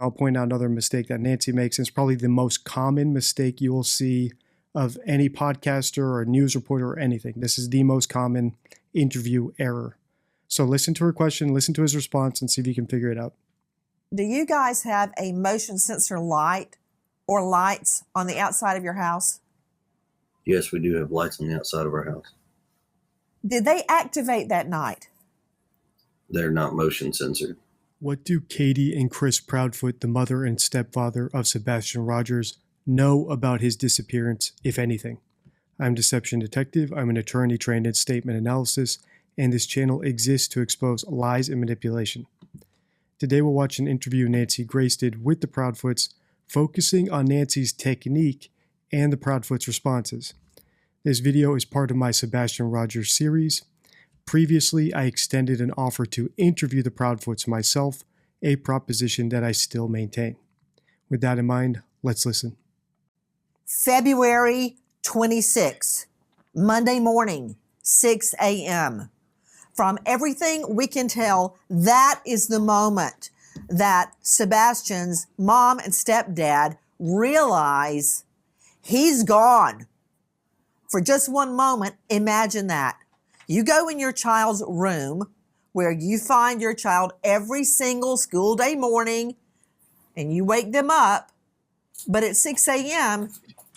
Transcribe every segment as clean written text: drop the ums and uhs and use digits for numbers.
I'll point out another mistake that Nancy makes, and it's probably the most common mistake you will see of any podcaster or news reporter or anything. This is the most common interview error. So listen to her question, listen to his response, and see if you can figure it out. Do you guys have a motion sensor light or lights on the outside of your house? Yes, we do have lights on the outside of our house. Did they activate that night? They're not motion censored. What do Katie and Chris Proudfoot, the mother and stepfather of Sebastian Rogers, know about his disappearance, if anything? I'm Deception Detective. I'm an attorney trained in statement analysis, and this channel exists to expose lies and manipulation. Today we'll watch an interview Nancy Grace did with the Proudfoots, focusing on Nancy's technique and the Proudfoots' responses. This video is part of my Sebastian Rogers series. Previously, I extended an offer to interview the Proudfoots myself, a proposition that I still maintain. With that in mind, let's listen. February 26, Monday morning, 6 a.m. From everything we can tell, that is the moment that Sebastian's mom and stepdad realize he's gone. For just one moment, imagine that. You go in your child's room where you find your child every single school day morning and you wake them up, but at 6 a.m.,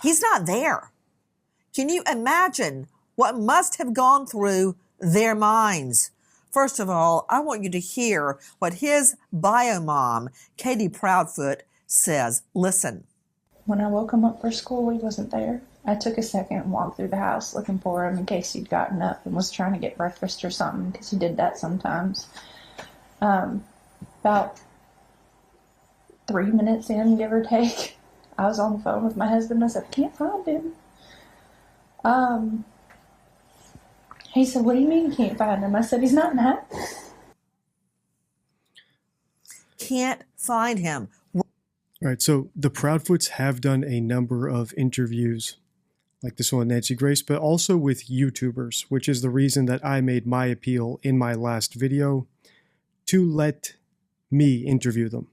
he's not there. Can you imagine what must have gone through their minds? First of all, I want you to hear what his bio mom, Katie Proudfoot, says. Listen. When I woke him up for school, he wasn't there. I took a second and walked through the house looking for him in case he'd gotten up and was trying to get breakfast or something, because he did that sometimes. About 3 minutes in, give or take, I was on the phone with my husband. I said, I can't find him. He said, what do you mean you can't find him? I said, he's not in the house. Can't find him. All right, so the Proudfoots have done a number of interviews like this one with Nancy Grace, but also with YouTubers, which is the reason that I made my appeal in my last video to let me interview them.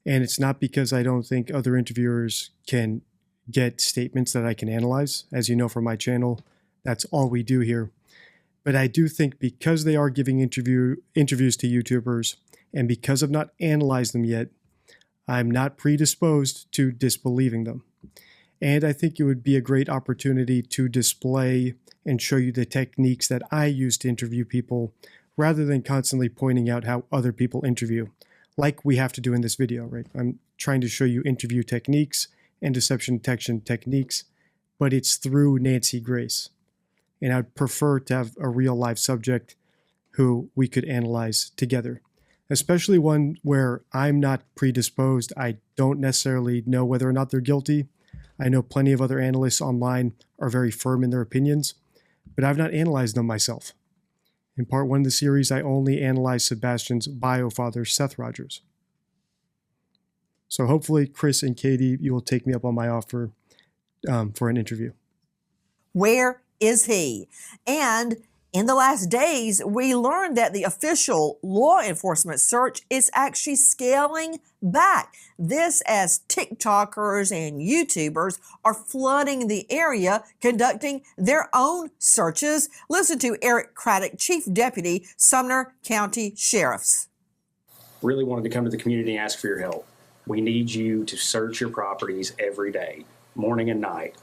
And it's not because I don't think other interviewers can get statements that I can analyze. As you know from my channel, that's all we do here. But I do think because they are giving interviews to YouTubers, and because I've not analyzed them yet, I'm not predisposed to disbelieving them. And I think it would be a great opportunity to display and show you the techniques that I use to interview people, rather than constantly pointing out how other people interview, like we have to do in this video, right? I'm trying to show you interview techniques and deception detection techniques, but it's through Nancy Grace. And I'd prefer to have a real live subject who we could analyze together, especially one where I'm not predisposed. I don't necessarily know whether or not they're guilty. I know plenty of other analysts online are very firm in their opinions, but I've not analyzed them myself. In part one of the series, I only analyzed Sebastian's bio father, Seth Rogers. So hopefully, Chris and Katie, you will take me up on my offer for an interview. Where is he? And in the last days, we learned that the official law enforcement search is actually scaling back. This as TikTokers and YouTubers are flooding the area, conducting their own searches. Listen to Eric Craddock, Chief Deputy, Sumner County Sheriff's. Really wanted to come to the community and ask for your help. We need you to search your properties every day, morning and night.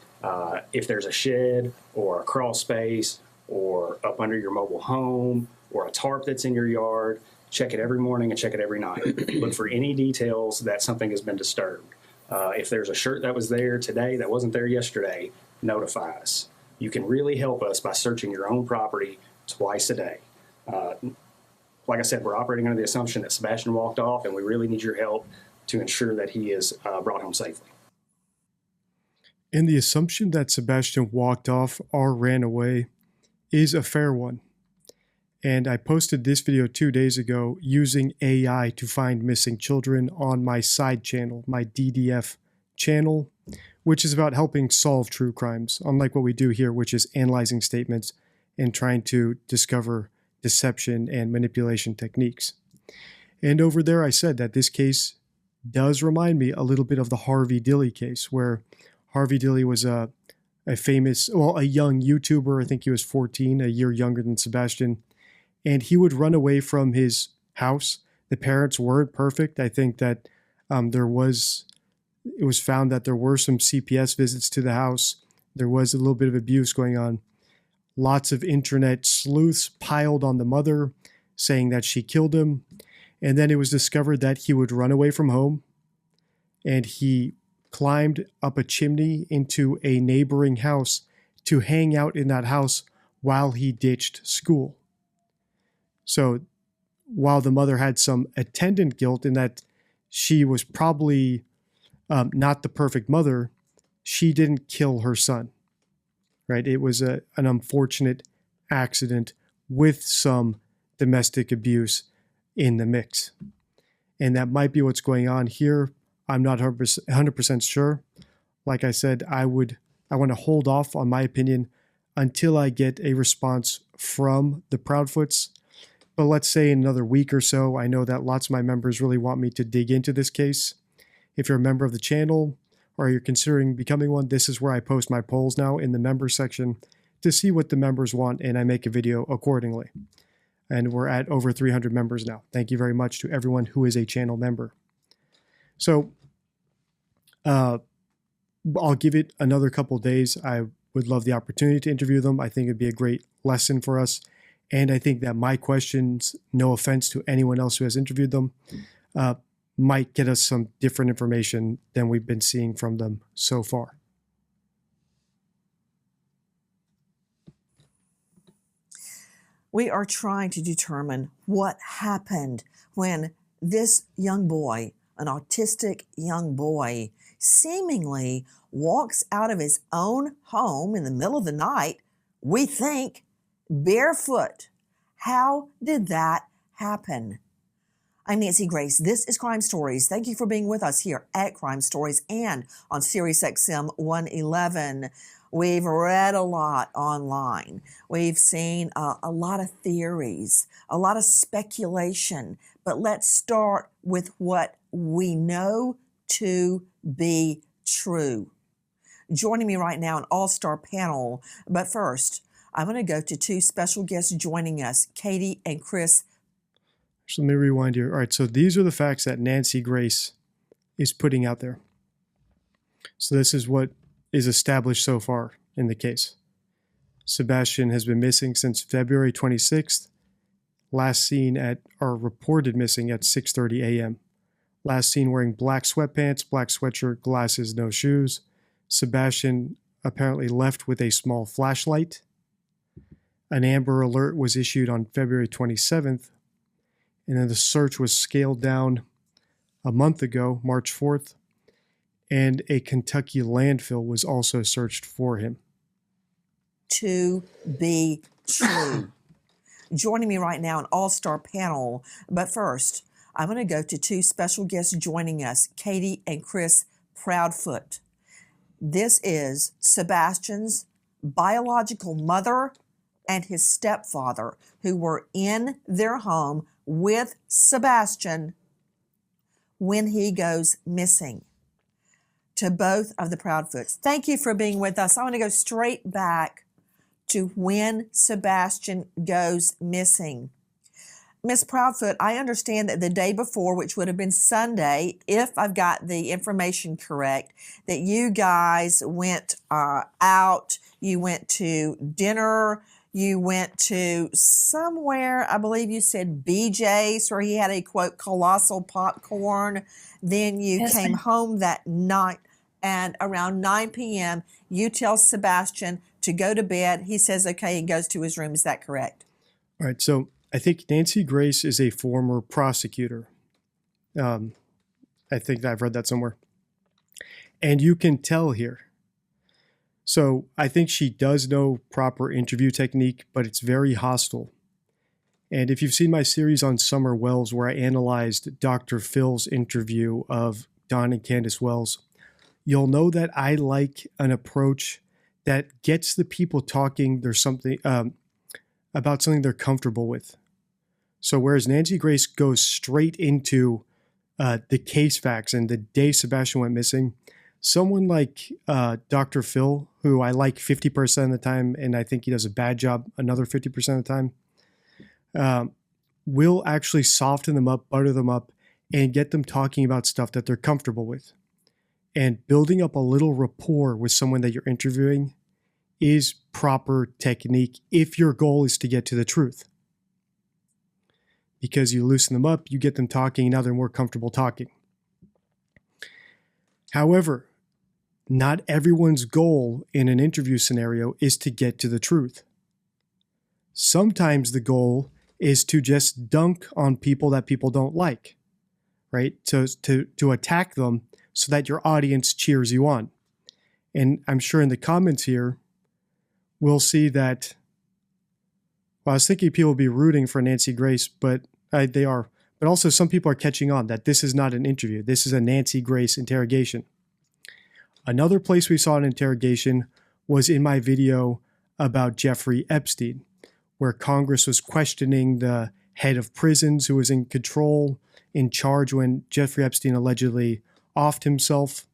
If there's a shed or a crawl space or up under your mobile home or a tarp that's in your yard, check it every morning and check it every night. Look for any details that something has been disturbed. If there's a shirt that was there today that wasn't there yesterday, notify us. You can really help us by searching your own property twice a day. Like I said, we're operating under the assumption that Sebastian walked off, and we really need your help to ensure that he is brought home safely. And the assumption that Sebastian walked off or ran away is a fair one. And I posted this video 2 days ago using AI to find missing children on my side channel, my DDF channel, which is about helping solve true crimes, unlike what we do here, which is analyzing statements and trying to discover deception and manipulation techniques. And over there I said that this case does remind me a little bit of the Harvey Dilley case, where Harvey Dilley was a famous, well, a young YouTuber. I think he was 14, a year younger than Sebastian. And he would run away from his house. The parents weren't perfect. I think that it was found that there were some CPS visits to the house. There was a little bit of abuse going on. Lots of internet sleuths piled on the mother, saying that she killed him. And then it was discovered that he would run away from home, and he climbed up a chimney into a neighboring house to hang out in that house while he ditched school. So while the mother had some attendant guilt in that she was probably not the perfect mother, she didn't kill her son, right? It was an unfortunate accident with some domestic abuse in the mix. And that might be what's going on here. I'm not 100% sure. Like I said, I want to hold off on my opinion until I get a response from the Proudfoots. But let's say in another week or so, I know that lots of my members really want me to dig into this case. If you're a member of the channel or you're considering becoming one, this is where I post my polls now in the members section to see what the members want, and I make a video accordingly. And we're at over 300 members now. Thank you very much to everyone who is a channel member. So I'll give it another couple days. I would love the opportunity to interview them. I think it'd be a great lesson for us. And I think that my questions, no offense to anyone else who has interviewed them, might get us some different information than we've been seeing from them so far. We are trying to determine what happened when this young boy, an autistic young boy, seemingly walks out of his own home in the middle of the night, we think, barefoot. How did that happen? I'm Nancy Grace. This is Crime Stories. Thank you for being with us here at Crime Stories and on SiriusXM 111. We've read a lot online. We've seen a lot of theories, a lot of speculation. But let's start with what we know to be true. Joining me right now, an all-star panel. But first, I'm going to go to two special guests joining us, Katie and Chris. So let me rewind here. All right, so these are the facts that Nancy Grace is putting out there. So this is what is established so far in the case. Sebastian has been missing since February 26th, last seen reported missing at 6:30 a.m. Last seen wearing black sweatpants, black sweatshirt, glasses, no shoes. Sebastian apparently left with a small flashlight. An Amber Alert was issued on February 27th, and then the search was scaled down a month ago, March 4th, and a Kentucky landfill was also searched for him. To be true. Joining me right now, an all-star panel. But first, I'm going to go to two special guests joining us, Katie and Chris Proudfoot. This is Sebastian's biological mother and his stepfather, who were in their home with Sebastian when he goes missing. To both of the Proudfoots, thank you for being with us. I want to go straight back to when Sebastian goes missing. Miss Proudfoot, I understand that the day before, which would have been Sunday, if I've got the information correct, that you guys went out, you went to dinner, you went to somewhere, I believe you said BJ's, where he had a, quote, colossal popcorn. Then you came home that night, and around 9 p.m., you tell Sebastian to go to bed. He says, okay, and goes to his room. Is that correct? All right, so I think Nancy Grace is a former prosecutor. I think that I've read that somewhere. And you can tell here. So I think she does know proper interview technique, but it's very hostile. And if you've seen my series on Summer Wells, where I analyzed Dr. Phil's interview of Don and Candace Wells, you'll know that I like an approach that gets the people talking there's something about something they're comfortable with. So whereas Nancy Grace goes straight into the case facts and the day Sebastian went missing, someone like Dr. Phil, who I like 50% of the time, and I think he does a bad job another 50% of the time, will actually soften them up, butter them up, and get them talking about stuff that they're comfortable with. And building up a little rapport with someone that you're interviewing is proper technique if your goal is to get to the truth. Because you loosen them up, you get them talking, now they're more comfortable talking. However, not everyone's goal in an interview scenario is to get to the truth. Sometimes the goal is to just dunk on people that people don't like, right? So to attack them so that your audience cheers you on. And I'm sure in the comments here, we'll see that, well, I was thinking people will be rooting for Nancy Grace, but they are. But also some people are catching on that this is not an interview. This is a Nancy Grace interrogation. Another place we saw an interrogation was in my video about Jeffrey Epstein, where Congress was questioning the head of prisons who was in control, in charge when Jeffrey Epstein allegedly offed himself.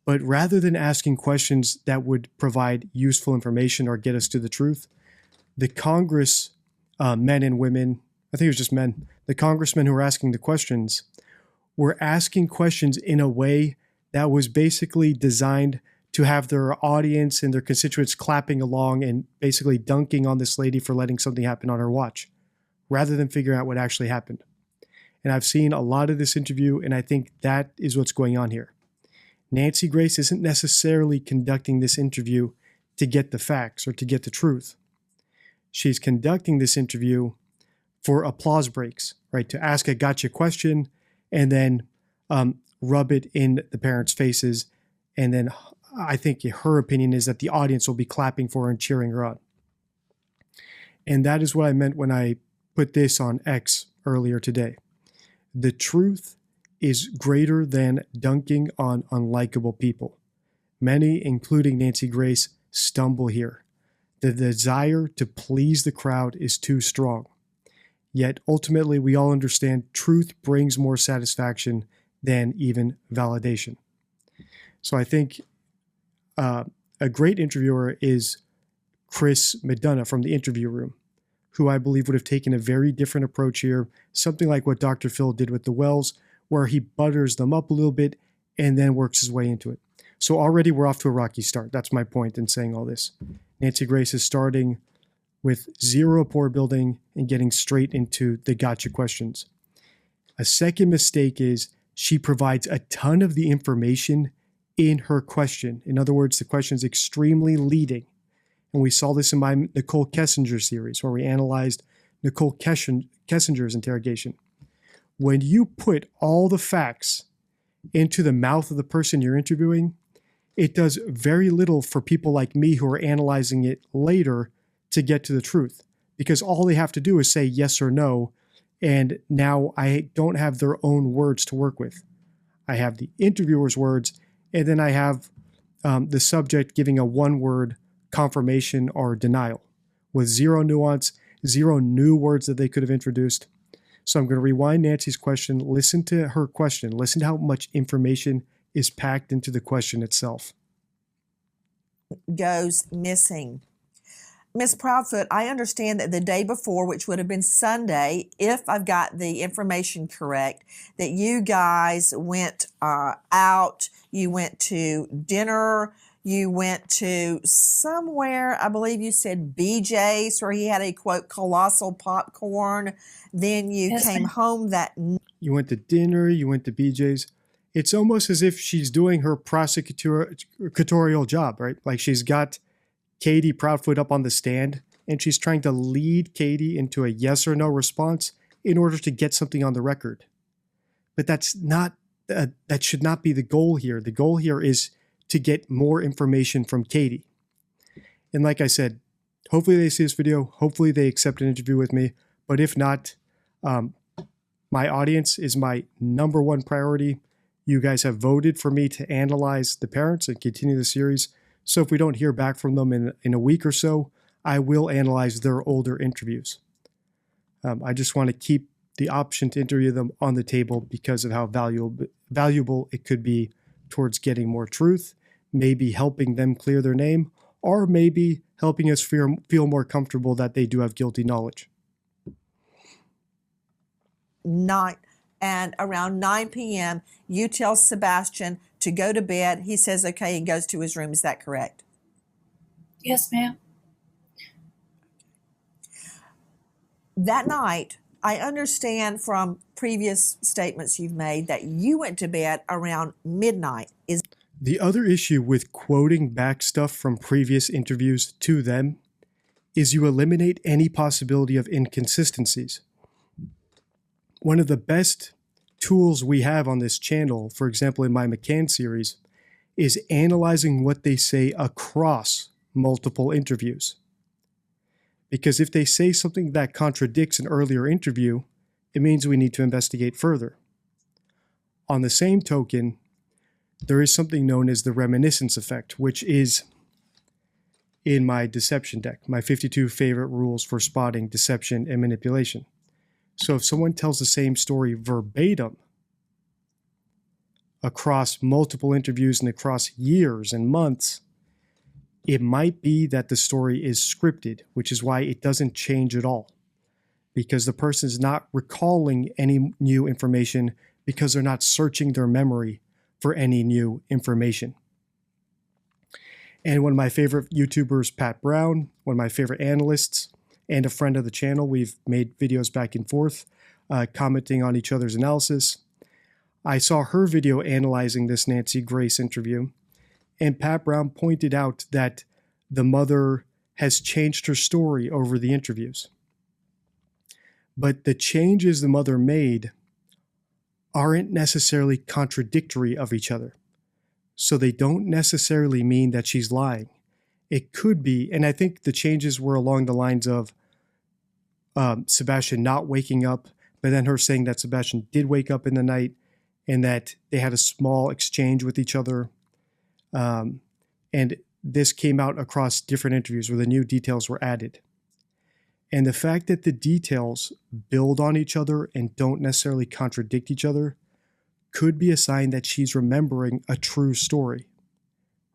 But rather than asking questions that would provide useful information or get us to the truth, the Congress men and women, I think it was just men, the congressmen who were asking the questions were asking questions in a way that was basically designed to have their audience and their constituents clapping along and basically dunking on this lady for letting something happen on her watch, rather than figuring out what actually happened. And I've seen a lot of this interview, and I think that is what's going on here. Nancy Grace isn't necessarily conducting this interview to get the facts or to get the truth. She's conducting this interview for applause breaks, right? To ask a gotcha question and then rub it in the parents' faces. And then I think her opinion is that the audience will be clapping for her and cheering her on. And that is what I meant when I put this on X earlier today. The truth is greater than dunking on unlikable people. Many, including Nancy Grace, stumble here. The desire to please the crowd is too strong. Yet ultimately, we all understand truth brings more satisfaction than even validation. So I think a great interviewer is Chris McDonough from The Interview Room, who I believe would have taken a very different approach here, something like what Dr. Phil did with the Wells, where he butters them up a little bit and then works his way into it. So already we're off to a rocky start. That's my point in saying all this. Nancy Grace is starting with zero rapport building and getting straight into the gotcha questions. A second mistake is she provides a ton of the information in her question. In other words, the question is extremely leading. And we saw this in my Nicole Kessinger series, where we analyzed Nicole Kessinger's interrogation. When you put all the facts into the mouth of the person you're interviewing, it does very little for people like me who are analyzing it later to get to the truth, because all they have to do is say yes or no, and now I don't have their own words to work with. I have the interviewer's words, and then I have the subject giving a one-word confirmation or denial with zero nuance, zero new words that they could have introduced. So I'm going to rewind Nancy's question, listen to her question, listen to how much information is packed into the question itself. Goes missing. Miss Proudfoot, I understand that the day before, which would have been Sunday, if I've got the information correct, that you guys went out, you went to dinner, you went to somewhere, I believe you said BJ's, where he had a, quote, colossal popcorn. Then you came home that night. You went to dinner, you went to BJ's. It's almost as if she's doing her prosecutorial job, right? Like she's got Katie Proudfoot up on the stand, and she's trying to lead Katie into a yes or no response in order to get something on the record. But that's not, that should not be the goal here. The goal here is to get more information from Katie. And like I said, hopefully they see this video. Hopefully they accept an interview with me. But if not, my audience is my number one priority. You guys have voted for me to analyze the parents and continue the series. So if we don't hear back from them in a week or so, I will analyze their older interviews. I just want to keep the option to interview them on the table because of how valuable it could be towards getting more truth, maybe helping them clear their name, or maybe helping us feel more comfortable that they do have guilty knowledge. And around 9 p.m., you tell Sebastian to go to bed. He says, okay, and goes to his room. Is that correct? Yes, ma'am. That night, I understand from previous statements you've made that you went to bed around midnight. The other issue with quoting back stuff from previous interviews to them is you eliminate any possibility of inconsistencies. One of the best tools we have on this channel, for example, in my McCann series, is analyzing what they say across multiple interviews. Because if they say something that contradicts an earlier interview, it means we need to investigate further. On the same token, there is something known as the reminiscence effect, which is in my deception deck, my 52 favorite rules for spotting deception and manipulation. So if someone tells the same story verbatim across multiple interviews and across years and months, it might be that the story is scripted, which is why it doesn't change at all. Because the person is not recalling any new information because they're not searching their memory for any new information. And one of my favorite YouTubers, Pat Brown, one of my favorite analysts, and a friend of the channel, we've made videos back and forth, commenting on each other's analysis. I saw her video analyzing this Nancy Grace interview, and Pat Brown pointed out that the mother has changed her story over the interviews. But the changes the mother made aren't necessarily contradictory of each other. So they don't necessarily mean that she's lying. It could be, and I think the changes were along the lines of Sebastian not waking up, but then her saying that Sebastian did wake up in the night and that they had a small exchange with each other. And this came out across different interviews where the new details were added. And the fact that the details build on each other and don't necessarily contradict each other could be a sign that she's remembering a true story.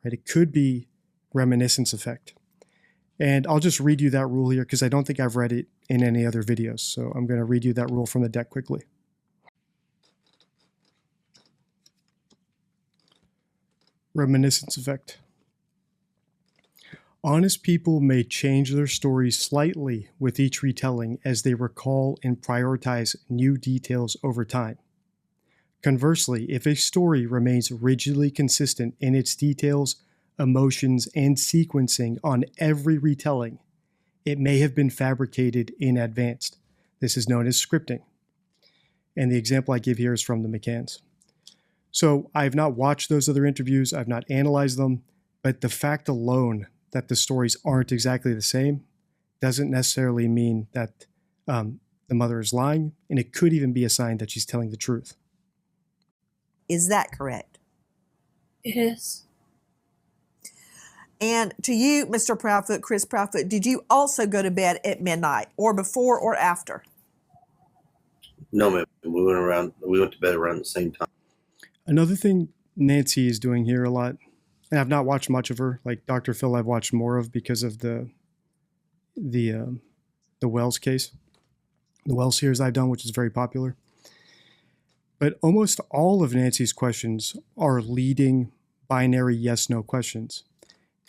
Right? It could be reminiscence effect. And I'll just read you that rule here because I don't think I've read it in any other videos. So I'm going to read you that rule from the deck quickly. Reminiscence effect. Honest people may change their stories slightly with each retelling as they recall and prioritize new details over time. Conversely, if a story remains rigidly consistent in its details, emotions, and sequencing on every retelling, it may have been fabricated in advance. This is known as scripting. And the example I give here is from the McCanns. So I have not watched those other interviews, I've not analyzed them, but the fact alone that the stories aren't exactly the same doesn't necessarily mean that the mother is lying, and it could even be a sign that she's telling the truth. Is that correct? It is. And to you, Mr. Proudfoot, Chris Proudfoot, did you also go to bed at midnight or before or after? No, ma'am. We went to bed around the same time. Another thing Nancy is doing here a lot, and I've not watched much of her, like Dr. Phil I've watched more of because of the Wells case, the Wells series I've done, which is very popular. But almost all of Nancy's questions are leading binary yes-no questions.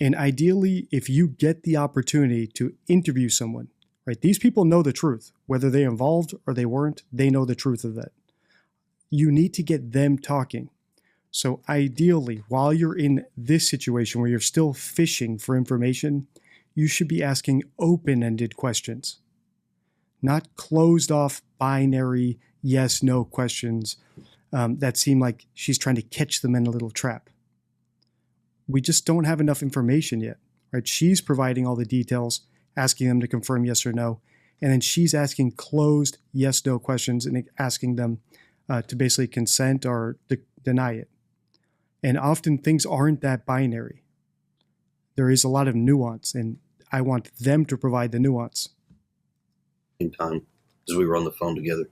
And ideally, if you get the opportunity to interview someone, right, these people know the truth, whether they're involved or they weren't, they know the truth of that. You need to get them talking. So ideally, while you're in this situation where you're still fishing for information, you should be asking open-ended questions, not closed off binary yes-no questions that seem like she's trying to catch them in a little trap. We just don't have enough information yet, right? She's providing all the details, asking them to confirm yes or no, and then she's asking closed yes-no questions and asking them to basically consent or deny it. And often things aren't that binary. There is a lot of nuance, and I want them to provide the nuance. Same time, because we were on the phone together.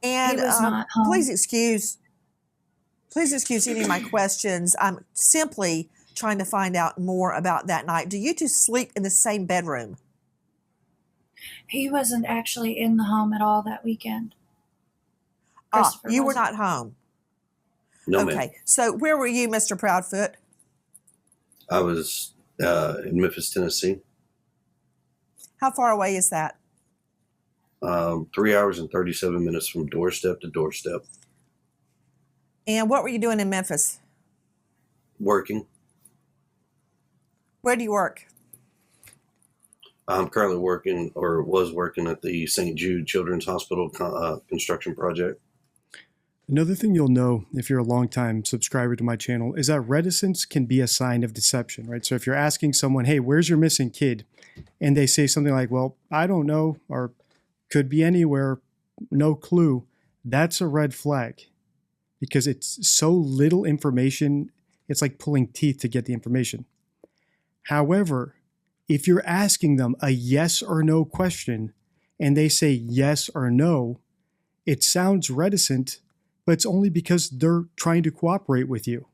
And He was not home. please excuse any of my questions. I'm simply trying to find out more about that night. Do you two sleep in the same bedroom? He wasn't actually in the home at all that weekend. You were wasn't. not home. No, Okay. ma'am. So where were you, Mr. Proudfoot? I was in Memphis, Tennessee. How far away is that? 3 hours and 37 minutes from doorstep to doorstep. And what were you doing in Memphis? Working. Where do you work? I'm currently working, or was working, at the St. Jude Children's Hospital construction project. Another thing you'll know if you're a longtime subscriber to my channel is that reticence can be a sign of deception, right? So if you're asking someone, hey, where's your missing kid? And they say something like, well, I don't know, or could be anywhere, no clue. That's a red flag because it's so little information. It's like pulling teeth to get the information. However, if you're asking them a yes or no question and they say yes or no, it sounds reticent, but it's only because they're trying to cooperate with you.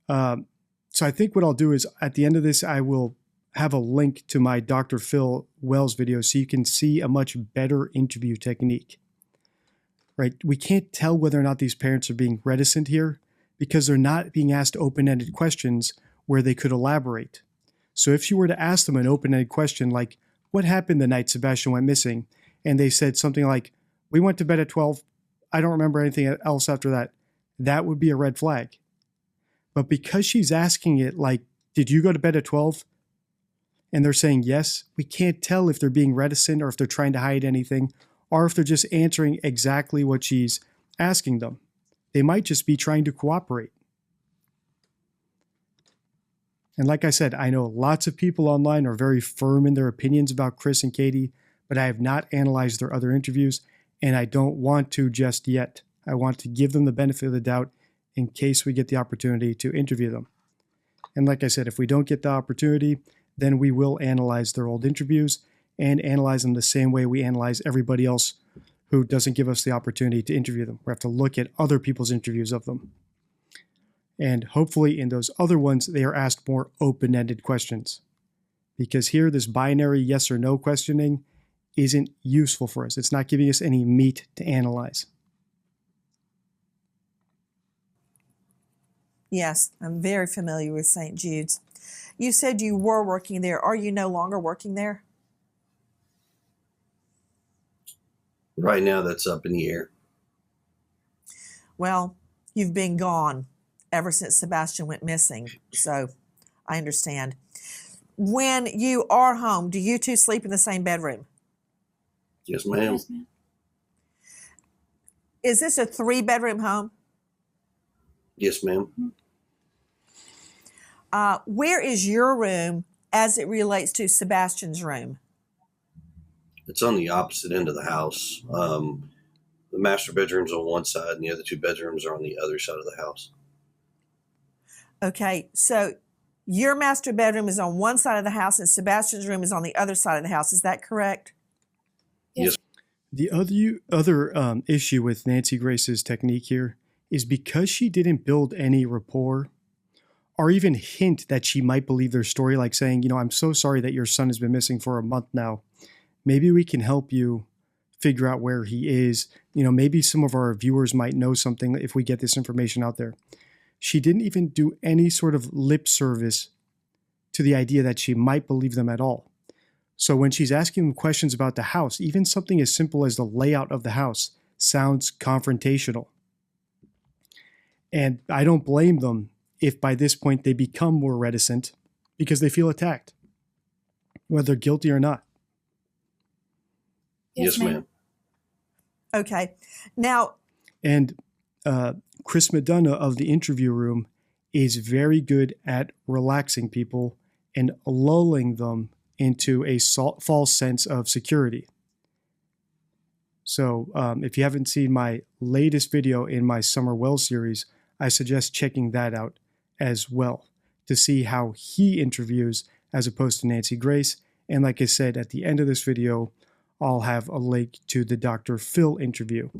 So I think what I'll do is at the end of this, I will have a link to my Dr. Phil Wells video so you can see a much better interview technique, right? We can't tell whether or not these parents are being reticent here because they're not being asked open-ended questions where they could elaborate. So if you were to ask them an open-ended question like, what happened the night Sebastian went missing? And they said something like, we went to bed at 12. I don't remember anything else after that. That would be a red flag. But because she's asking it like, did you go to bed at 12? And they're saying yes, we can't tell if they're being reticent or if they're trying to hide anything or if they're just answering exactly what she's asking them. They might just be trying to cooperate. And like I said, I know lots of people online are very firm in their opinions about Chris and Katie, but I have not analyzed their other interviews, and I don't want to just yet. I want to give them the benefit of the doubt in case we get the opportunity to interview them. And like I said, if we don't get the opportunity, then we will analyze their old interviews and analyze them the same way we analyze everybody else who doesn't give us the opportunity to interview them. We have to look at other people's interviews of them. And hopefully in those other ones, they are asked more open-ended questions. Because here, this binary yes or no questioning isn't useful for us. It's not giving us any meat to analyze. Yes, I'm very familiar with St. Jude's. You said you were working there. Are you no longer working there? Right now, that's up in the air. Well, you've been gone ever since Sebastian went missing, so I understand. When you are home, do you two sleep in the same bedroom? Yes, ma'am. Yes, ma'am. Is this a 3-bedroom home? Yes, ma'am. Where is your room as it relates to Sebastian's room? It's on the opposite end of the house. The master bedroom's on one side, and the other 2 bedrooms are on the other side of the house. Okay, so your master bedroom is on one side of the house and Sebastian's room is on the other side of the house. Is that correct? Yes. The other issue with Nancy Grace's technique here is because she didn't build any rapport or even hint that she might believe their story, like saying, I'm so sorry that your son has been missing for a month now. Maybe we can help you figure out where he is. Maybe some of our viewers might know something if we get this information out there. She didn't even do any sort of lip service to the idea that she might believe them at all. So when she's asking them questions about the house, even something as simple as the layout of the house sounds confrontational. And I don't blame them if by this point they become more reticent because they feel attacked, whether they're guilty or not. Yes, ma'am. Okay. Now, And Chris McDonough of the interview room is very good at relaxing people and lulling them into a false sense of security. So if you haven't seen my latest video in my Summer Wells series, I suggest checking that out as well to see how he interviews as opposed to Nancy Grace. And like I said, at the end of this video, I'll have a link to the Dr. Phil interview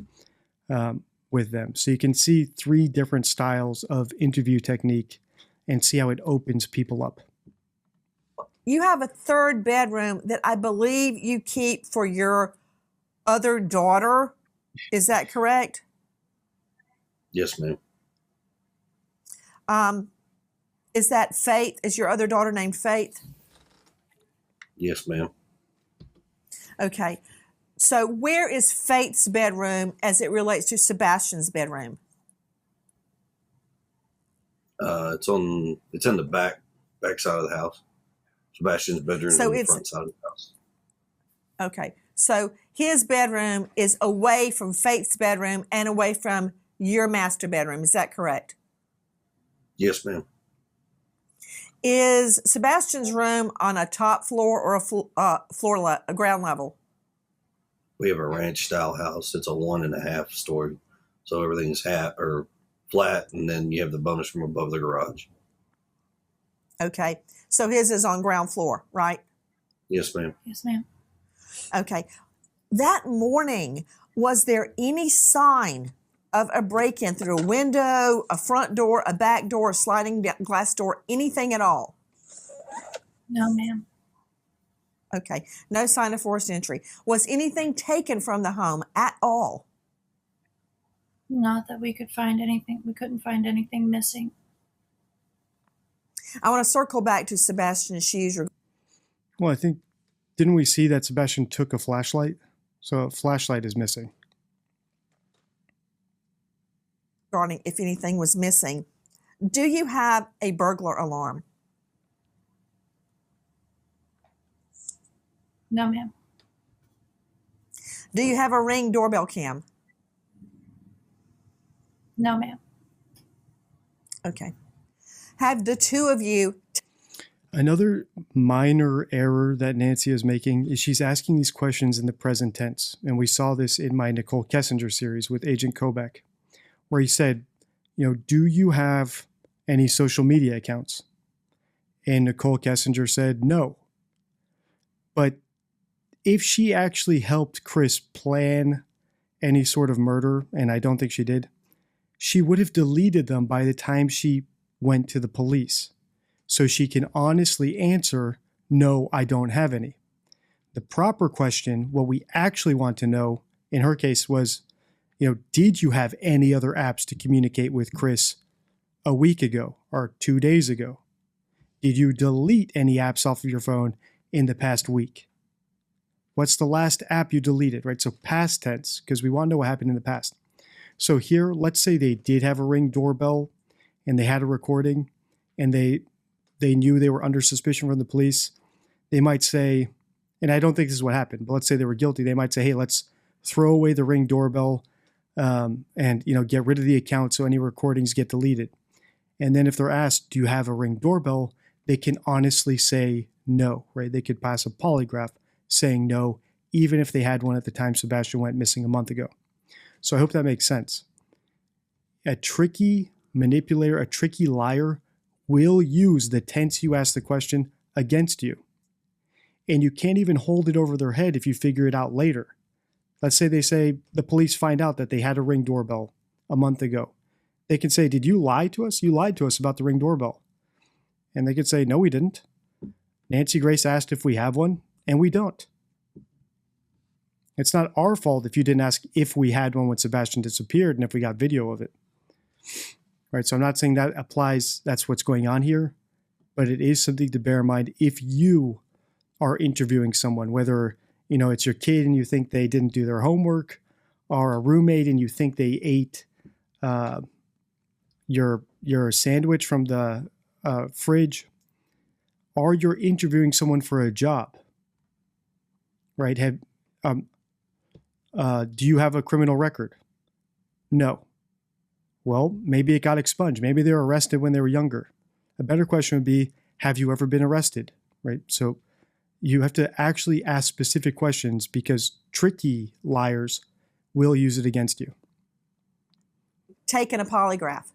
with them. So you can see 3 different styles of interview technique and see how it opens people up. You have a third bedroom that I believe you keep for your other daughter. Is that correct? Yes, ma'am. Is that Faith? Is your other daughter named Faith? Yes, ma'am. Okay. So where is Faith's bedroom as it relates to Sebastian's bedroom? It's in the back side of the house. Sebastian's bedroom is So on the it's- front side of the house. Okay. So his bedroom is away from Faith's bedroom and away from your master bedroom. Is that correct? Yes, ma'am. Is Sebastian's room on a top floor or a ground level? We have a ranch style house. It's a 1.5 story, so everything's flat, and then you have the bonus room above the garage. Okay. So his is on ground floor, right? Yes, ma'am. Yes, ma'am. Okay. That morning, was there any sign of a break-in through a window, a front door, a back door, a sliding glass door, anything at all? No, ma'am. Okay. No sign of forced entry. Was anything taken from the home at all? Not that we could find anything. We couldn't find anything missing. I want to circle back to Sebastian's shoes Well, I think, didn't we see that Sebastian took a flashlight? So a flashlight is missing. regarding if anything was missing. Do you have a burglar alarm? No, ma'am. Do you have a Ring doorbell cam? No, ma'am. Okay. Have the two of you Another minor error that Nancy is making is she's asking these questions in the present tense. And we saw this in my Nicole Kessinger series with Agent Kobach, where he said, do you have any social media accounts? And Nicole Kessinger said no. But if she actually helped Chris plan any sort of murder, and I don't think she did, she would have deleted them by the time she went to the police. So she can honestly answer, no, I don't have any. The proper question, what we actually want to know in her case was, did you have any other apps to communicate with Chris a week ago or 2 days ago? Did you delete any apps off of your phone in the past week? What's the last app you deleted, right? So past tense, because we want to know what happened in the past. So here, let's say they did have a Ring doorbell and they had a recording and they knew they were under suspicion from the police. They might say, and I don't think this is what happened, but let's say they were guilty. They might say, hey, let's throw away the Ring doorbell and get rid of the account so any recordings get deleted. And then if they're asked, do you have a Ring doorbell? They can honestly say no, right? They could pass a polygraph saying no, even if they had one at the time Sebastian went missing a month ago. So I hope that makes sense. A tricky manipulator, a tricky liar will use the tense you ask the question against you. And you can't even hold it over their head if you figure it out later. Let's say the police find out that they had a Ring doorbell a month ago. They can say, did you lie to us? You lied to us about the Ring doorbell. And they could say, no, we didn't. Nancy Grace asked if we have one, and we don't. It's not our fault if you didn't ask if we had one when Sebastian disappeared and if we got video of it. Right, so I'm not saying that applies, that's what's going on here, but it is something to bear in mind if you are interviewing someone, whether it's your kid and you think they didn't do their homework, or a roommate and you think they ate your sandwich from the fridge, or you're interviewing someone for a job, right? Do you have a criminal record? No. Well, maybe it got expunged. Maybe they were arrested when they were younger. A better question would be, have you ever been arrested, right? So you have to actually ask specific questions because tricky liars will use it against you. taken a polygraph?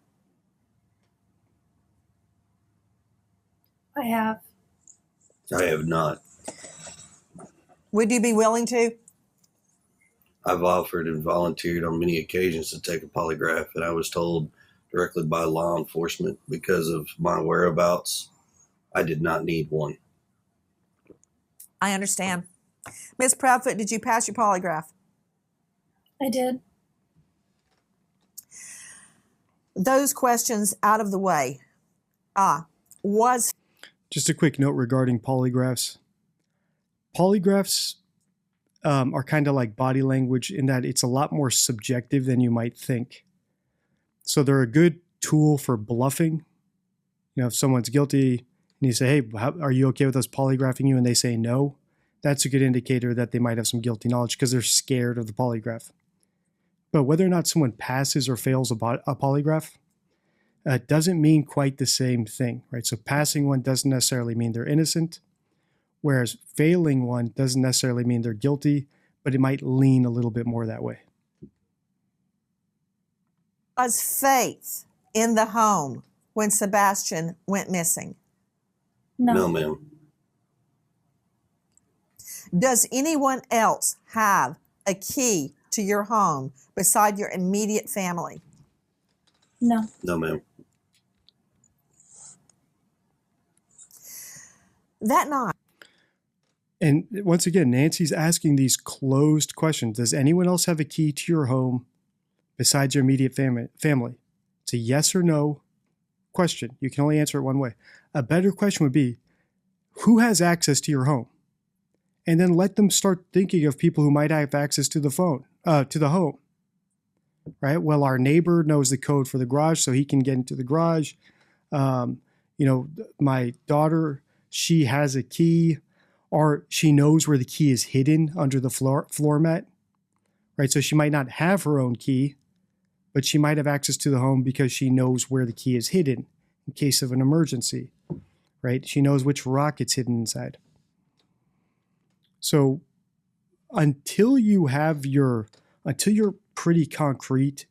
I have. I have not. Would you be willing to? I've offered and volunteered on many occasions to take a polygraph, and I was told directly by law enforcement because of my whereabouts, I did not need one. I understand. Ms. Proudfoot, did you pass your polygraph? I did. Those questions out of the way. Was Just a quick note regarding polygraphs. Polygraphs are kind of like body language in that it's a lot more subjective than you might think. So they're a good tool for bluffing. You know, if someone's guilty and you say, hey, are you okay with us polygraphing you? And they say no, that's a good indicator that they might have some guilty knowledge because they're scared of the polygraph. But whether or not someone passes or fails a polygraph doesn't mean quite the same thing, right? So passing one doesn't necessarily mean they're innocent, whereas failing one doesn't necessarily mean they're guilty, but it might lean a little bit more that way. was Faith in the home when Sebastian went missing? No. No, ma'am. Does anyone else have a key to your home beside your immediate family? No. No, ma'am. That night, And once again, Nancy's asking these closed questions. Does anyone else have a key to your home besides your immediate family? It's a yes or no question. You can only answer it one way. A better question would be, who has access to your home? And then let them start thinking of people who might have access to the home. Right? Well, our neighbor knows the code for the garage, so he can get into the garage. My daughter, she has a key, or she knows where the key is hidden under the floor mat. Right? So she might not have her own key, but she might have access to the home because she knows where the key is hidden in case of an emergency. Right? She knows which rock it's hidden inside. So until you're pretty concrete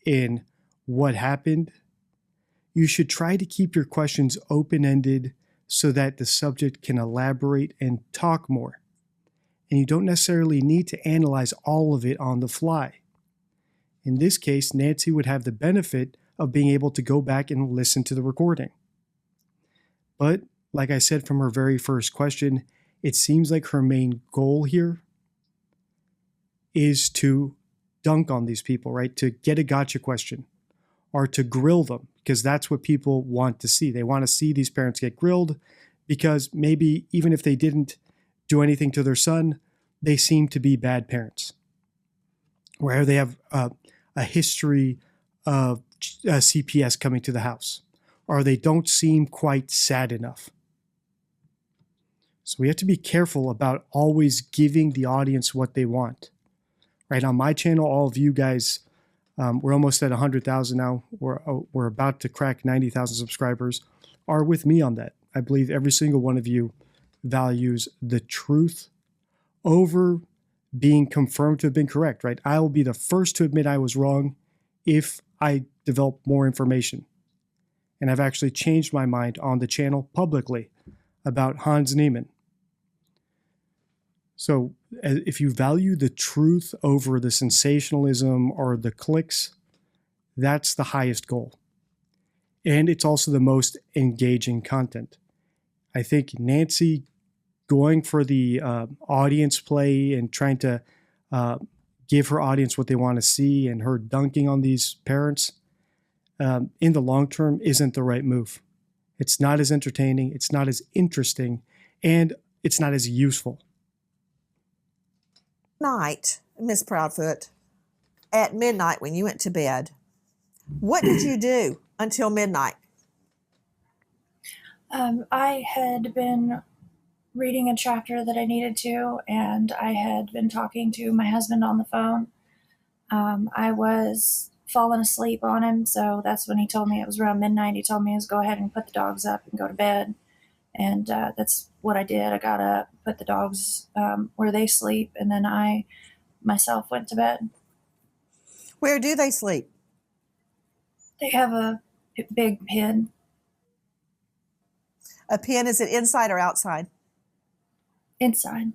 in what happened, you should try to keep your questions open-ended so that the subject can elaborate and talk more. And you don't necessarily need to analyze all of it on the fly. In this case, Nancy would have the benefit of being able to go back and listen to the recording. But like I said from her very first question, it seems like her main goal here is to dunk on these people, right? To get a gotcha question or to grill them, because that's what people want to see. They want to see these parents get grilled because maybe even if they didn't do anything to their son, they seem to be bad parents, where they have a history of CPS coming to the house, or they don't seem quite sad enough. So we have to be careful about always giving the audience what they want. Right, on my channel, all of you guys, we're almost at 100,000 now. We're about to crack 90,000 subscribers, are with me on that. I believe every single one of you values the truth over being confirmed to have been correct, right? I will be the first to admit I was wrong if I develop more information. And I've actually changed my mind on the channel publicly about Hans Niemann. So if you value the truth over the sensationalism or the clicks, that's the highest goal. And it's also the most engaging content. I think Nancy going for the audience play and trying to give her audience what they want to see and her dunking on these parents in the long term isn't the right move. It's not as entertaining, it's not as interesting, and it's not as useful. night, Miss Proudfoot, at midnight when you went to bed, what did you do until midnight? I had been reading a chapter that I needed to, and I had been talking to my husband on the phone. I was falling asleep on him, so that's when he told me it was around midnight. He told me to go ahead and put the dogs up and go to bed. And that's what I did. I got up, put the dogs where they sleep, and then I myself went to bed. Where do they sleep? They have a big pen. A pen, is it inside or outside? Inside.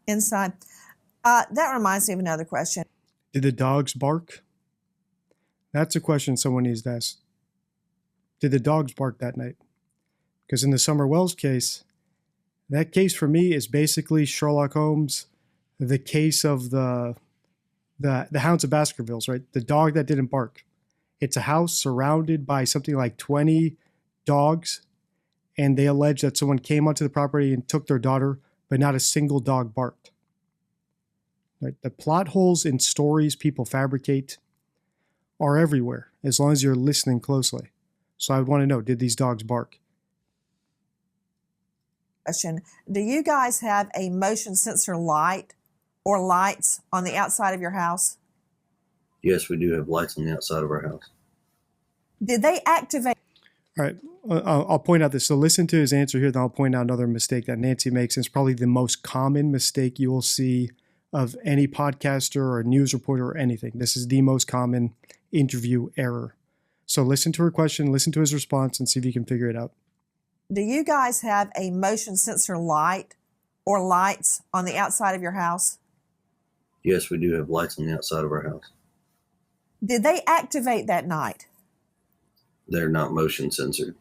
Inside. That reminds me of another question. Did the dogs bark? That's a question someone needs to ask. Did the dogs bark that night? Because in the Summer Wells case, that case for me is basically Sherlock Holmes, the case of the Hounds of Baskervilles, right? The dog that didn't bark. It's a house surrounded by something like 20 dogs, and they allege that someone came onto the property and took their daughter, but not a single dog barked. Right? The plot holes in stories people fabricate are everywhere, as long as you're listening closely. So I would want to know, did these dogs bark? Do you guys have a motion sensor light or lights on the outside of your house? Yes, we do have lights on the outside of our house. Did they activate? All right, I'll point out this. So listen to his answer here, then I'll point out another mistake that Nancy makes. And it's probably the most common mistake you will see of any podcaster or news reporter or anything. This is the most common interview error. So listen to her question, listen to his response, and see if you can figure it out. Do you guys have a motion sensor light or lights on the outside of your house? Yes, we do have lights on the outside of our house. Did they activate that night? They're not motion censored.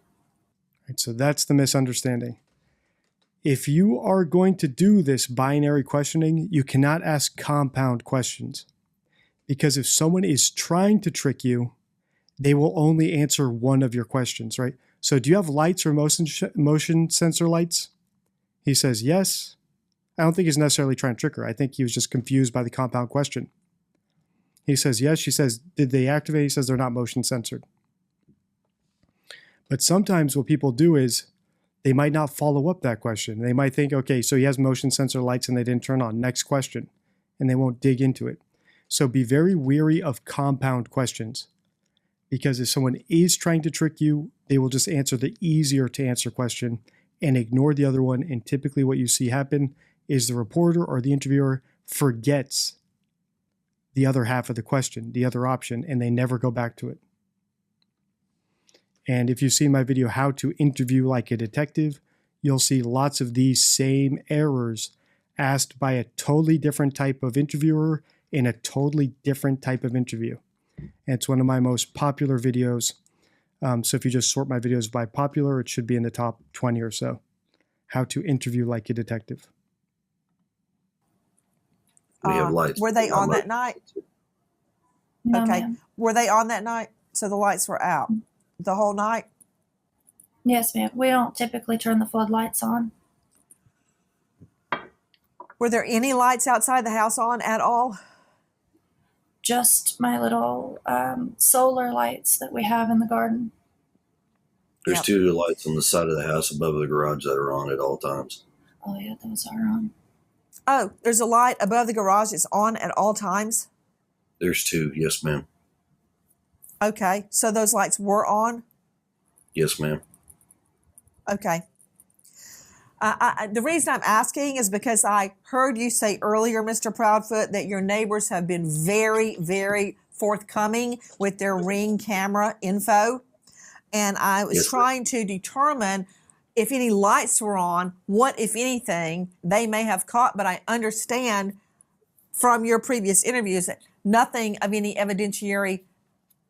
Right, so that's the misunderstanding. If you are going to do this binary questioning, you cannot ask compound questions. Because if someone is trying to trick you, they will only answer one of your questions, right? So do you have lights or motion sensor lights? He says yes. I don't think he's necessarily trying to trick her. I think he was just confused by the compound question. He says yes. She says, did they activate? He says they're not motion censored. But sometimes what people do is they might not follow up that question. They might think, okay, so he has motion sensor lights and they didn't turn on. Next question. And they won't dig into it. So be very wary of compound questions. Because if someone is trying to trick you, they will just answer the easier to answer question and ignore the other one. And typically what you see happen is the reporter or the interviewer forgets the other half of the question, the other option, and they never go back to it. And if you see my video, How to Interview Like a Detective, you'll see lots of these same errors asked by a totally different type of interviewer in a totally different type of interview. And it's one of my most popular videos. So if you just sort my videos by popular, it should be in the top 20 or so. How to Interview Like a Detective. We have lights. Were they on that night? No, Okay. ma'am. Were they on that night? So the lights were out the whole night? Yes, ma'am. We don't typically turn the floodlights on. Were there any lights outside the house on at all? Just my little solar lights that we have in the garden. There's Yep. 2 lights on the side of the house above the garage that are on at all times. Oh, yeah, those are on. Oh, there's a light above the garage. It's on at all times? There's 2. Yes, ma'am. Okay. So those lights were on? Yes, ma'am. Okay. The reason I'm asking is because I heard you say earlier, Mr. Proudfoot, that your neighbors have been very, very forthcoming with their Ring camera info. And I was trying to determine if any lights were on, what, if anything, they may have caught. But I understand from your previous interviews that nothing of any evidentiary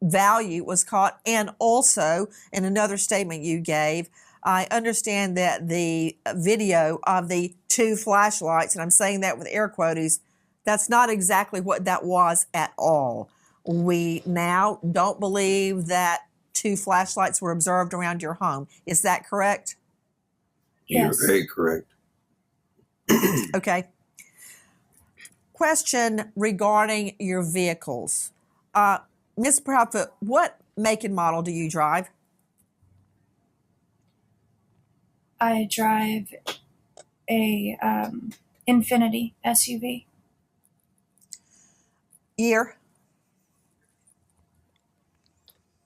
value was caught. And also, in another statement you gave, I understand that the video of the 2 flashlights, and I'm saying that with air quotes, that's not exactly what that was at all. We now don't believe that 2 flashlights were observed around your home. Is that correct? You're Yes. very correct. Okay. Question regarding your vehicles. Ms. Proudfoot, what make and model do you drive? I drive a Infinity SUV. Year?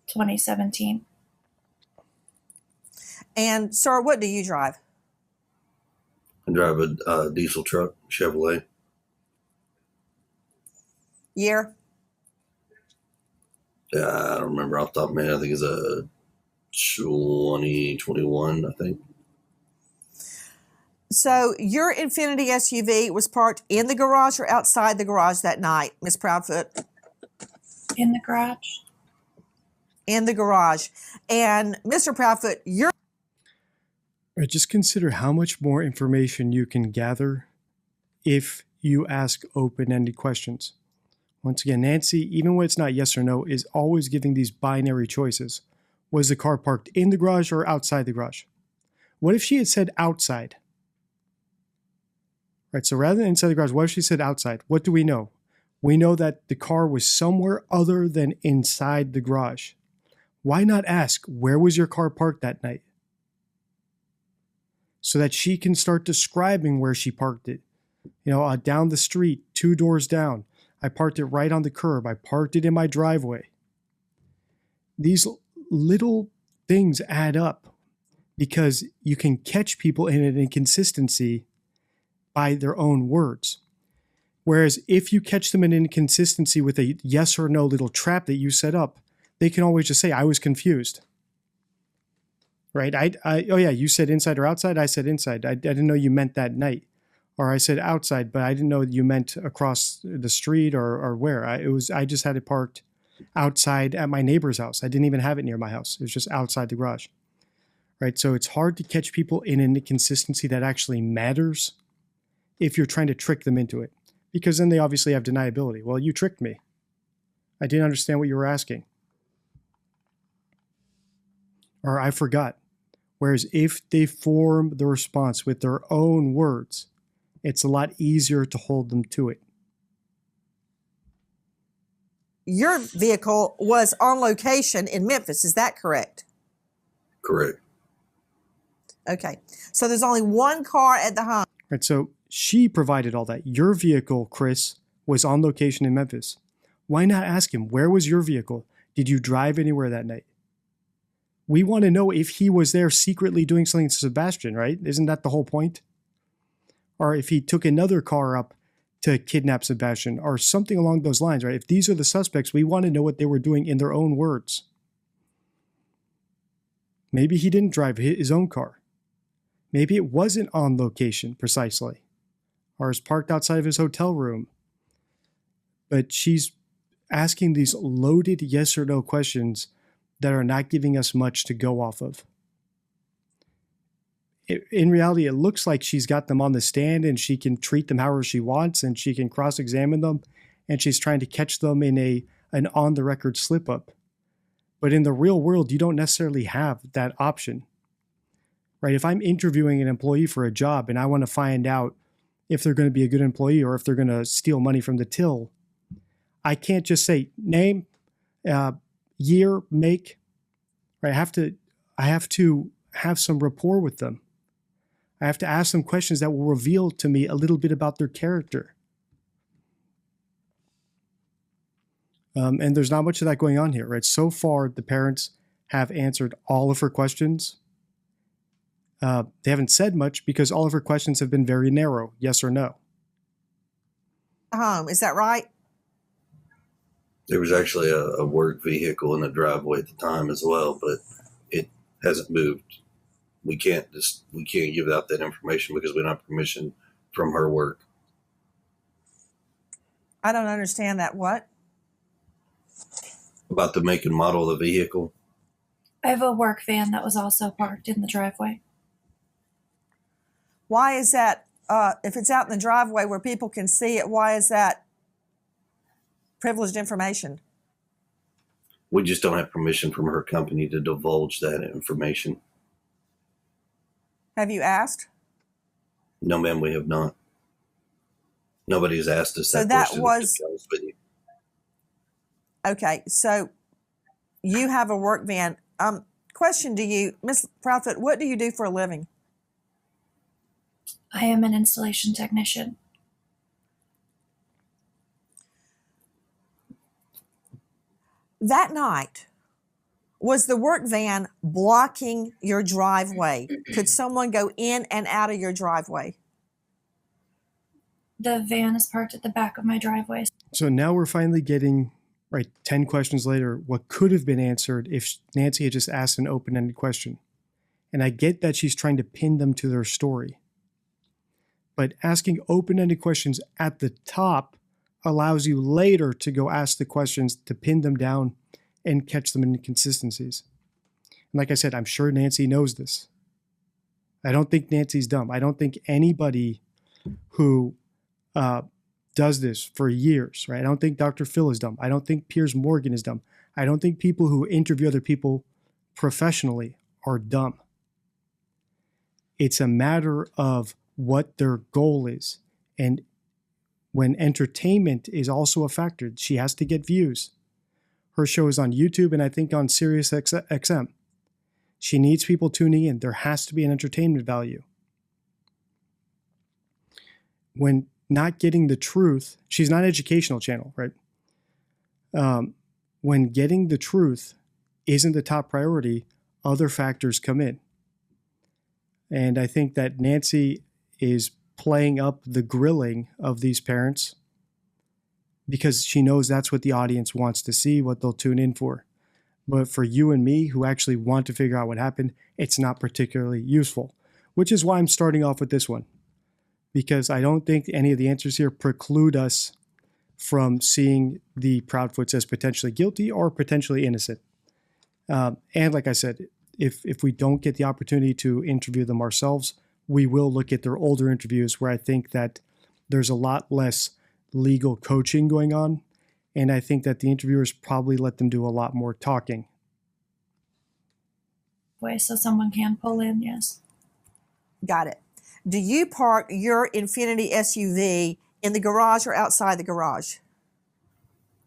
2017. And, sir, what do you drive? I drive a diesel truck, Chevrolet. Year? I don't remember off the top of my head. I think it's a 2021, I think. So your Infiniti SUV was parked in the garage or outside the garage that night, Miss Proudfoot? In the garage. In the garage. And Mr. Proudfoot, your Right, just consider how much more information you can gather if you ask open-ended questions. Once again, Nancy, even when it's not yes or no, is always giving these binary choices. Was the car parked in the garage or outside the garage? What if she had said outside? Right, so rather than inside the garage, what if she said outside? What do we know? We know that the car was somewhere other than inside the garage. Why not ask, where was your car parked that night? So that she can start describing where she parked it. Down the street, 2 doors down. I parked it right on the curb. I parked it in my driveway. These little things add up because you can catch people in an inconsistency by their own words. Whereas if you catch them in an inconsistency with a yes or no little trap that you set up, they can always just say, I was confused. Right? Oh yeah, you said inside or outside? I said inside. I didn't know you meant that night. Or I said outside, but I didn't know you meant across the street or where. I just had it parked outside at my neighbor's house. I didn't even have it near my house. It was just outside the garage. Right? So it's hard to catch people in an inconsistency that actually matters if you're trying to trick them into it. Because then they obviously have deniability. Well, you tricked me. I didn't understand what you were asking. Or I forgot. Whereas if they form the response with their own words, it's a lot easier to hold them to it. your vehicle was on location in Memphis. Is that correct? Correct. Okay. So there's only one car at the home. Right. So she provided all that. Your vehicle, Chris, was on location in Memphis. Why not ask him, where was your vehicle? Did you drive anywhere that night? We want to know if he was there secretly doing something to Sebastian, right? Isn't that the whole point? Or if he took another car up to kidnap Sebastian or something along those lines, right? If these are the suspects, we want to know what they were doing in their own words. Maybe he didn't drive his own car. Maybe it wasn't on location precisely, or is parked outside of his hotel room. But she's asking these loaded yes or no questions that are not giving us much to go off of. In reality, it looks like she's got them on the stand and she can treat them however she wants and she can cross-examine them and she's trying to catch them in an on-the-record slip-up. But in the real world, you don't necessarily have that option, right? If I'm interviewing an employee for a job and I want to find out if they're going to be a good employee or if they're going to steal money from the till, I can't just say name, year, make, right? I have to have some rapport with them. I have to ask them questions that will reveal to me a little bit about their character. And there's not much of that going on here, right? So far, the parents have answered all of her questions. They haven't said much because all of her questions have been very narrow, yes or no. Is that right? There was actually a work vehicle in the driveway at the time as well, but it hasn't moved. We can't give out that information because we don't have permission from her work. I don't understand that. What? About the make and model of the vehicle. I have a work van that was also parked in the driveway. Why is that? If it's out in the driveway where people can see it, why is that privileged information? We just don't have permission from her company to divulge that information. Have you asked? No, ma'am, we have not. Nobody's asked us So that that question. was- to be honest with you. Okay, so you have a work van. Question to you, Miss Proudfoot, what do you do for a living? I am an installation technician. That night, was the work van blocking your driveway? Could someone go in and out of your driveway? The van is parked at the back of my driveway. So now we're finally getting, right, 10 questions later, what could have been answered if Nancy had just asked an open-ended question. And I get that she's trying to pin them to their story. But asking open-ended questions at the top allows you later to go ask the questions to pin them down and catch them in inconsistencies. And like I said, I'm sure Nancy knows this. I don't think Nancy's dumb. I don't think anybody who does this for years, right? I don't think Dr. Phil is dumb. I don't think Piers Morgan is dumb. I don't think people who interview other people professionally are dumb. It's a matter of what their goal is. And when entertainment is also a factor, she has to get views. Her show is on YouTube and I think on Sirius XM. She needs people tuning in. There has to be an entertainment value. When not getting the truth, she's not an educational channel, right? When getting the truth isn't the top priority, other factors come in. And I think that Nancy is playing up the grilling of these parents because she knows that's what the audience wants to see, what they'll tune in for. But for you and me who actually want to figure out what happened, it's not particularly useful, which is why I'm starting off with this one, because I don't think any of the answers here preclude us from seeing the Proudfoots as potentially guilty or potentially innocent. And like I said, if we don't get the opportunity to interview them ourselves, we will look at their older interviews where I think that there's a lot less legal coaching going on. And I think that the interviewers probably let them do a lot more talking. Way so someone can pull in, yes. Got it. Do you park your Infiniti SUV in the garage or outside the garage?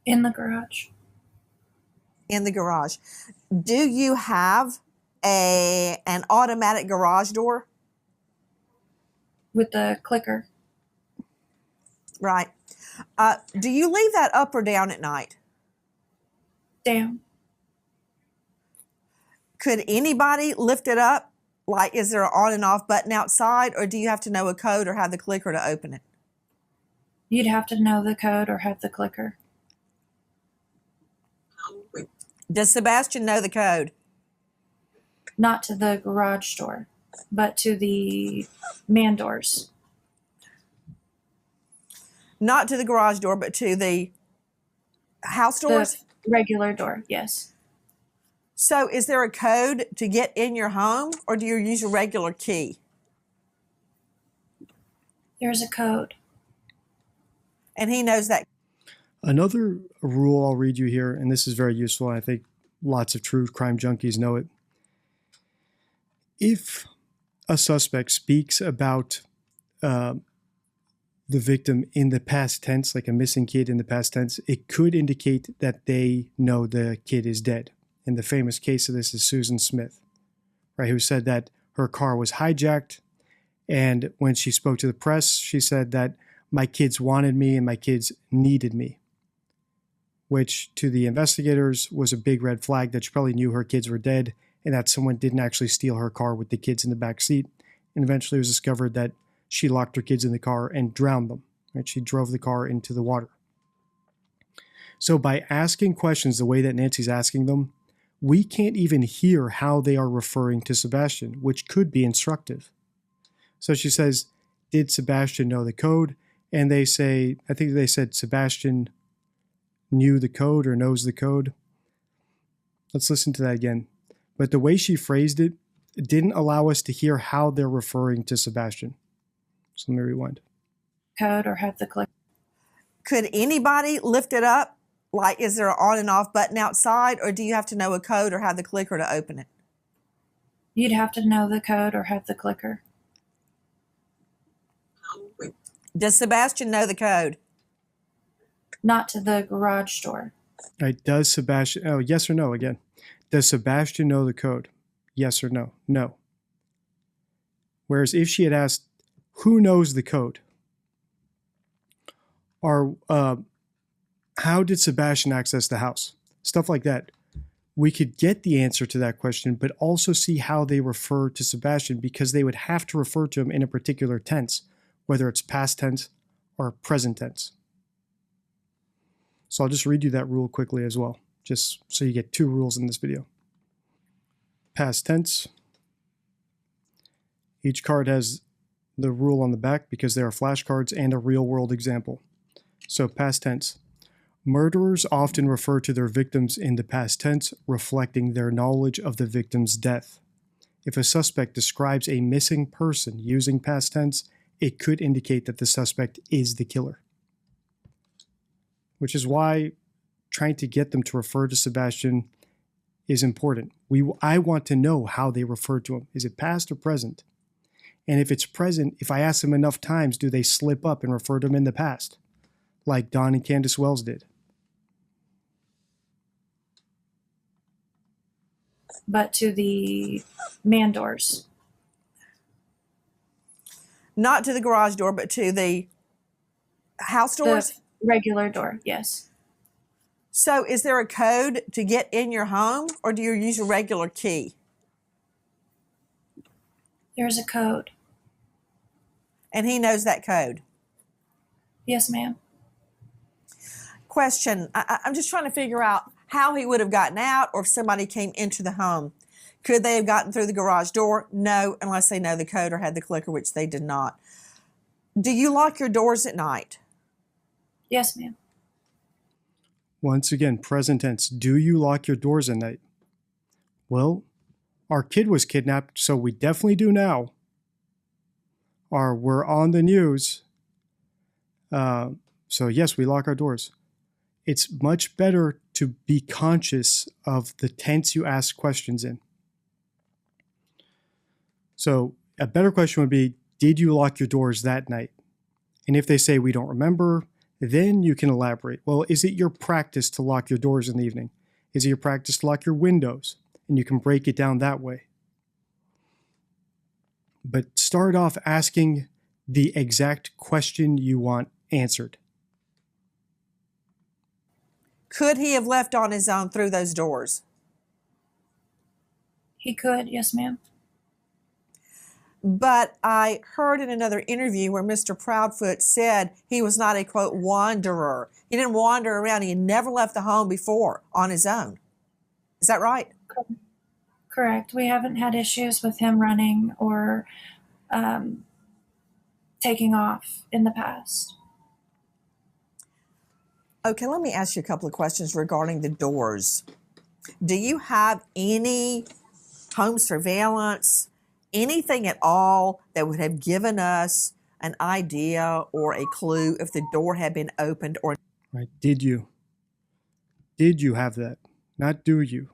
In the garage. In the garage. Do you have an automatic garage door? With the clicker. Right. Do you leave that up or down at night? Down. Could anybody lift it up? Like, is there an on and off button outside, or do you have to know a code or have the clicker to open it? You'd have to know the code or have the clicker. Does Sebastian know the code? Not to the garage door, but to the man doors. Not to the garage door, but to the house doors? The regular door, yes. So is there a code to get in your home, or do you use a regular key? There's a code. And he knows that. Another rule I'll read you here, and this is very useful, and I think lots of true crime junkies know it. If a suspect speaks about the victim in the past tense, like a missing kid in the past tense, it could indicate that they know the kid is dead. And the famous case of this is Susan Smith, right, who said that her car was hijacked. And when she spoke to the press, she said that my kids wanted me and my kids needed me, which to the investigators was a big red flag that she probably knew her kids were dead and that someone didn't actually steal her car with the kids in the back seat. And eventually it was discovered that she locked her kids in the car and drowned them. Right? She drove the car into the water. So by asking questions the way that Nancy's asking them, we can't even hear how they are referring to Sebastian, which could be instructive. So she says, did Sebastian know the code? And they say, I think they said Sebastian knew the code or knows the code. Let's listen to that again. But the way she phrased it didn't allow us to hear how they're referring to Sebastian. So let me rewind. Code or have the clicker. Could anybody lift it up? Like, is there an on and off button outside, or do you have to know a code or have the clicker to open it? You'd have to know the code or have the clicker. Does Sebastian know the code? Not to the garage door. All right, does Sebastian, oh, yes or no again. Does Sebastian know the code? Yes or no? No. Whereas if she had asked, who knows the code? Or how did Sebastian access the house? Stuff like that. We could get the answer to that question, but also see how they refer to Sebastian, because they would have to refer to him in a particular tense, whether it's past tense or present tense. So I'll just read you that rule quickly as well, just so you get two rules in this video. Past tense. Each card has the rule on the back because they are flashcards and a real-world example. So past tense. Murderers often refer to their victims in the past tense, reflecting their knowledge of the victim's death. If a suspect describes a missing person using past tense, it could indicate that the suspect is the killer. Which is why trying to get them to refer to Sebastian is important. I want to know how they refer to him. Is it past or present? And if it's present, if I ask them enough times, do they slip up and refer to him in the past? Like Don and Candace Wells did. But to the man doors. Not to the garage door, but to the house doors? The regular door, yes. So is there a code to get in your home, or do you use a regular key? There's a code. And he knows that code? Yes, ma'am. Question. I'm just trying to figure out how he would have gotten out, or if somebody came into the home. Could they have gotten through the garage door? No, unless they know the code or had the clicker, which they did not. Do you lock your doors at night? Yes, ma'am. Once again, present tense. Do you lock your doors at night? Well, our kid was kidnapped, so we definitely do now. Or we're on the news. So yes, we lock our doors. It's much better to be conscious of the tense you ask questions in. So a better question would be, did you lock your doors that night? And if they say we don't remember, then you can elaborate. Well, is it your practice to lock your doors in the evening? Is it your practice to lock your windows? And you can break it down that way. But start off asking the exact question you want answered. Could he have left on his own through those doors? He could, yes, ma'am. But I heard in another interview where Mr. Proudfoot said he was not a, quote, wanderer. He didn't wander around. He had never left the home before on his own. Is that right? Correct. We haven't had issues with him running or taking off in the past. Okay, let me ask you a couple of questions regarding the doors. Do you have any home surveillance, anything at all that would have given us an idea or a clue if the door had been opened or... Right? Did you? Did you have that? Not do you?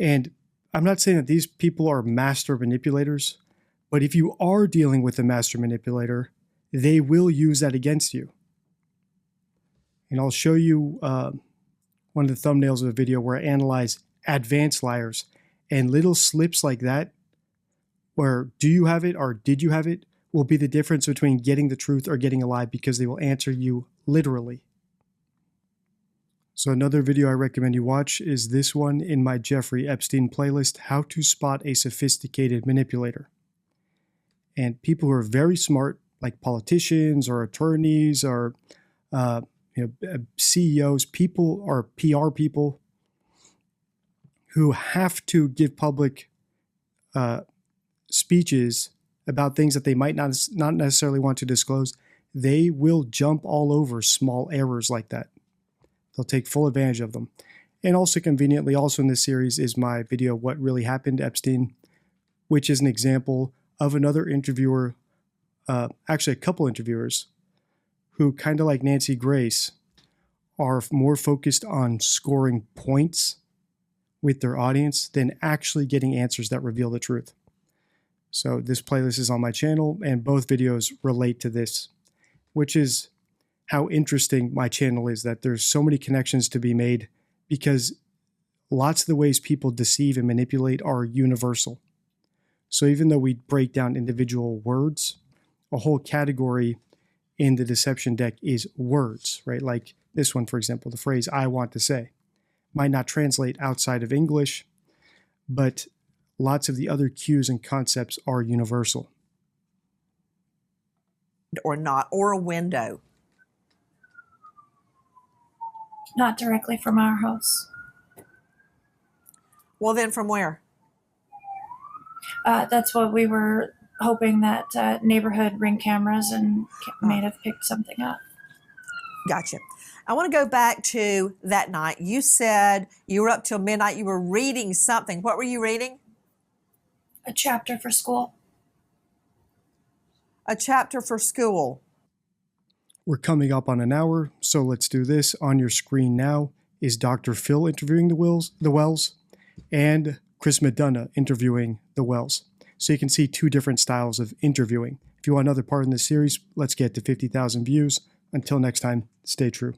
And I'm not saying that these people are master manipulators, but if you are dealing with a master manipulator, they will use that against you. And I'll show you one of the thumbnails of a video where I analyze advanced liars, and little slips like that, where do you have it or did you have it, will be the difference between getting the truth or getting a lie, because they will answer you literally. So another video I recommend you watch is this one in my Jeffrey Epstein playlist, How to Spot a Sophisticated Manipulator. And people who are very smart, like politicians or attorneys or CEOs, people or PR people who have to give public speeches about things that they might not necessarily want to disclose, they will jump all over small errors like that. They'll take full advantage of them. And also conveniently, also in this series is my video, What Really Happened to Epstein, which is an example of another interviewer, actually a couple interviewers, who kind of like Nancy Grace are more focused on scoring points with their audience than actually getting answers that reveal the truth. So this playlist is on my channel, and both videos relate to this, which is how interesting my channel is, that there's so many connections to be made, because lots of the ways people deceive and manipulate are universal. So even though we break down individual words, a whole category in the deception deck is words, right? Like this one, for example, the phrase "I want to say" might not translate outside of English, but lots of the other cues and concepts are universal. or not, or a window. Not directly from our house. Well, then from where? That's what we were hoping that neighborhood ring cameras and may have picked something up. Gotcha. I want to go back to that night. You said you were up till midnight. You were reading something. What were you reading? A chapter for school. A chapter for school. We're coming up on an hour, so let's do this. On your screen now is Dr. Phil interviewing the Wells and Chris McDonough interviewing the Wells. So you can see two different styles of interviewing. If you want another part in this series, let's get to 50,000 views. Until next time, stay true.